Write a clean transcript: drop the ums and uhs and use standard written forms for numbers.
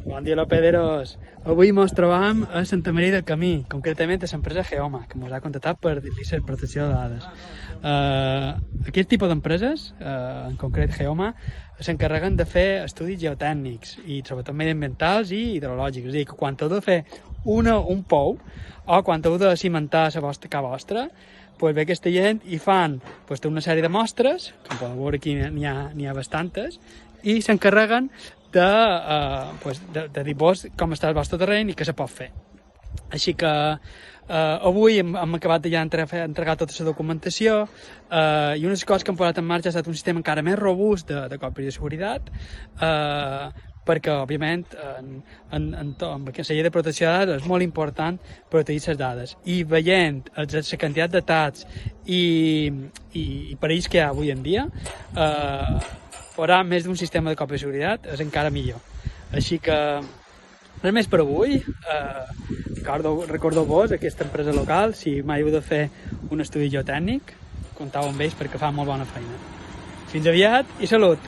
Bon dia, Lopederos. Avui ens trobam a Santa Maria del Camí, concretament a l'empresa Geoma, que ens ha contactat per dir-li la protecció de dades. Aquest tipus d'empreses, en concret Geoma, s'encarreguen de fer estudis geotècnics i sobretot mediambientals i hidrològics. És a dir, que quan heu de fer un pou o quan heu de cimentar la vostra casa vostra, pues ve aquesta gent i fan una sèrie de mostres, com podeu veure aquí n'hi ha bastantes, i s'encarreguen de dir-vos com està el vostre terreny i què se pot fer. Així que avui hem acabat ja d'entregar tota la documentació i una de les coses que hem posat en marxa ha estat un sistema encara més robust de còpies de seguretat, perquè, òbviament, en la llei de protecció de dades és molt important protegir les dades. I veient la quantitat de datats i perills que hi ha avui en dia, posar més d'un sistema de còpia de seguretat és encara millor. Així que res més per avui. Recordeu-vos aquesta empresa local, si mai heu de fer un estudi geotècnic, comptau amb ells perquè fan molt bona feina. Fins aviat i salut!